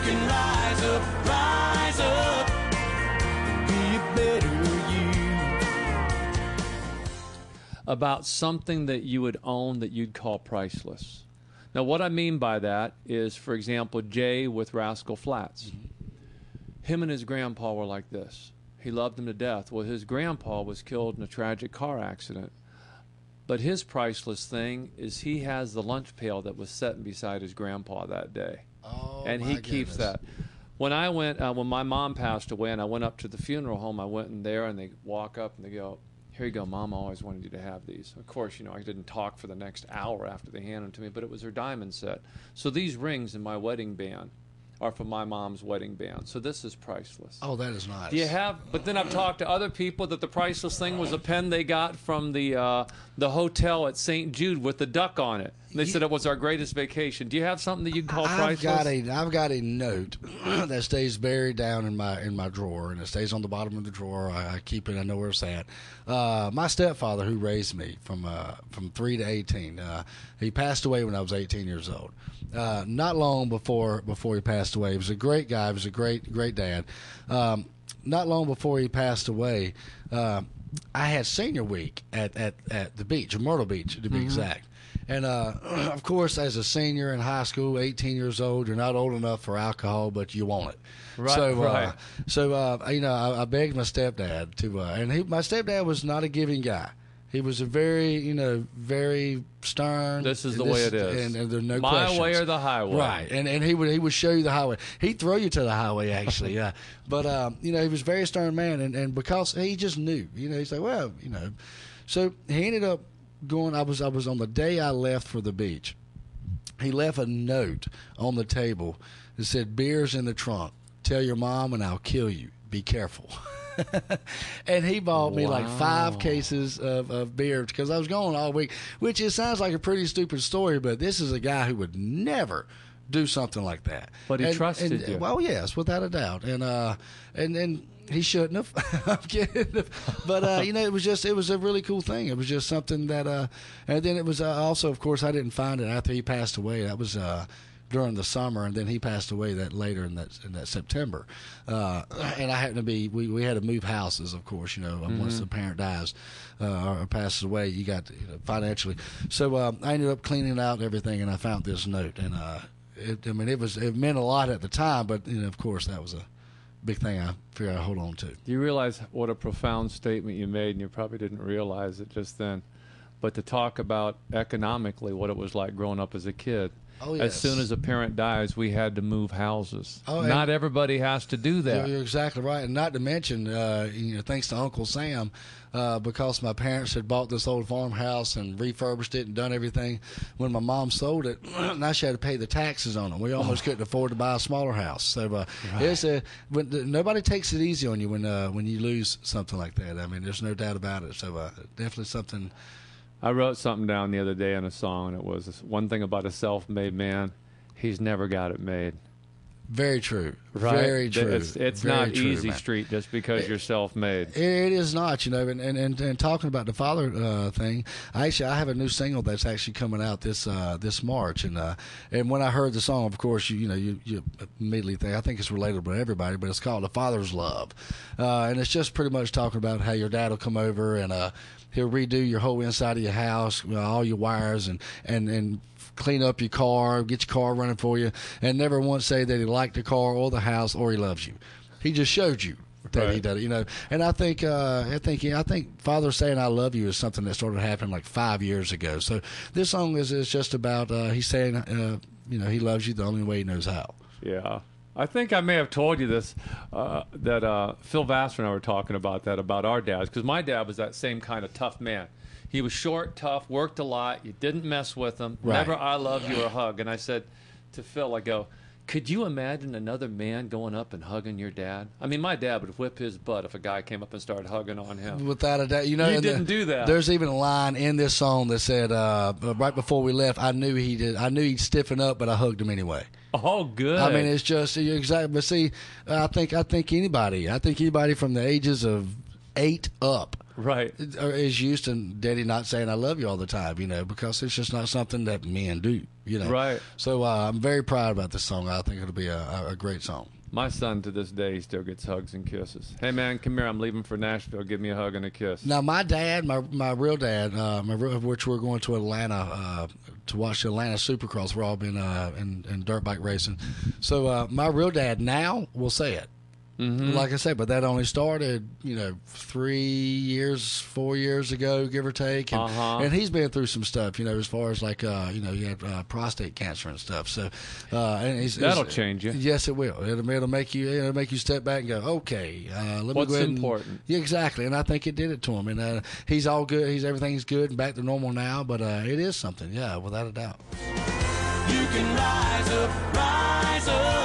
can rise up, be a better you. About something that you would own that you'd call priceless. Now, what I mean by that is, for example, Jay with Rascal Flatts. Him and his grandpa were like this. He loved him to death. Well, his grandpa was killed in a tragic car accident. But his priceless thing is he has the lunch pail that was sitting beside his grandpa that day. Oh, and he keeps that. When I went, when my mom passed away and I went up to the funeral home, I went in there and they walk up and they go, "Here you go, Mom always wanted you to have these." Of course, I didn't talk for the next hour after they handed them to me, but it was her diamond set. So these rings in my wedding band are from my mom's wedding band. So this is priceless. Oh, that is nice. Do you have? But then I've talked to other people that the priceless thing was a pen they got from the hotel at St. Jude with the duck on it. They said it was our greatest vacation. Do you have something that you can call priceless? I've got a note that stays buried down in my drawer, and it stays on the bottom of the drawer. I keep it. I know where it's at. My stepfather, who raised me from 3 to 18, he passed away when I was 18 years old. Not long before he passed away. He was a great guy. He was a great dad. Not long before he passed away, I had senior week at the beach, Myrtle Beach to be exact. And, of course, as a senior in high school, 18 years old, you're not old enough for alcohol, but you want it. Right. So, I begged my stepdad to, and my stepdad was not a giving guy. He was a very, very stern. This is the way it is. And there's no my questions. way or the highway. Right. And he would show you the highway. He'd throw you to the highway, actually, yeah. But, he was a very stern man, and because he just knew, he's like, well, So he ended up going, I was on the day I left for the beach. He left a note on the table that said, "Beer's in the trunk. Tell your mom and I'll kill you. Be careful." And he bought me like 5 cases of beer because I was gone all week, which it sounds like a pretty stupid story, but this is a guy who would never do something like that. But he trusted you. Well, yes, without a doubt. And he shouldn't have. I'm kidding. But, it was a really cool thing. It was just something that, and then it was also, of course, I didn't find it after he passed away. That was, during the summer, and then he passed away that later in that September. And I happened to be, we had to move houses, of course, once the parent dies or passes away, you got financially. So I ended up cleaning out everything, and I found this note, and it meant a lot at the time, but of course that was a big thing I figured I'd hold on to. Do you realize what a profound statement you made, and you probably didn't realize it just then, but to talk about economically what it was like growing up as a kid. Oh, yes. As soon as a parent dies, we had to move houses. Oh, not everybody has to do that. You're exactly right. And not to mention, thanks to Uncle Sam, because my parents had bought this old farmhouse and refurbished it and done everything, when my mom sold it, now she had to pay the taxes on it. We almost couldn't afford to buy a smaller house. So nobody takes it easy on you when you lose something like that. I mean, there's no doubt about it. So definitely something. I wrote something down the other day in a song, and it was one thing about a self-made man: he's never got it made. Very true. Right? Very true. It's Very not true, easy man. street just because you're self-made. It is not, and talking about the father thing, I have a new single that's actually coming out this March, and when I heard the song, of course, you immediately think, I think it's relatable to everybody, but it's called "A Father's Love," and it's just pretty much talking about how your dad will come over and he'll redo your whole inside of your house, all your wires, and clean up your car, get your car running for you, and never once say that he liked the car or the house or he loves you. He just showed you that he does it, And I think Father saying "I love you" is something that started happening like 5 years ago. So this song is just about he's saying he loves you the only way he knows how. Yeah. I think I may have told you this, that Phil Vassar and I were talking about that, about our dads, because my dad was that same kind of tough man. He was short, tough, worked a lot. You didn't mess with him. Right. Never "I love you" or hug. And I said to Phil, I go, could you imagine another man going up and hugging your dad? I mean, my dad would whip his butt if a guy came up and started hugging on him. Without a doubt. You didn't do that. There's even a line in this song that said, right before we left, I knew he'd stiffen up, but I hugged him anyway. Oh, good. I mean, it's just exactly. But see, I think anybody from the ages of ate up. Right. Is used to Daddy not saying I love you all the time, because it's just not something that men do, Right. So I'm very proud about this song. I think it'll be a great song. My son, to this day, still gets hugs and kisses. Hey, man, come here. I'm leaving for Nashville. Give me a hug and a kiss. Now, my dad, my real dad, which we're going to Atlanta to watch the Atlanta Supercross. We're all been in dirt bike racing. So my real dad now will say it. Mm-hmm. Like I said, but that only started, 4 years ago, give or take. And he's been through some stuff, as far as like, he had prostate cancer and stuff. So, and that'll change you. Yes, it will. It'll make you step back and go, okay, let me what's go ahead important? Yeah, exactly. And I think it did it to him. And he's all good. Everything's good and back to normal now. But it is something, yeah, without a doubt. You can rise up, rise up.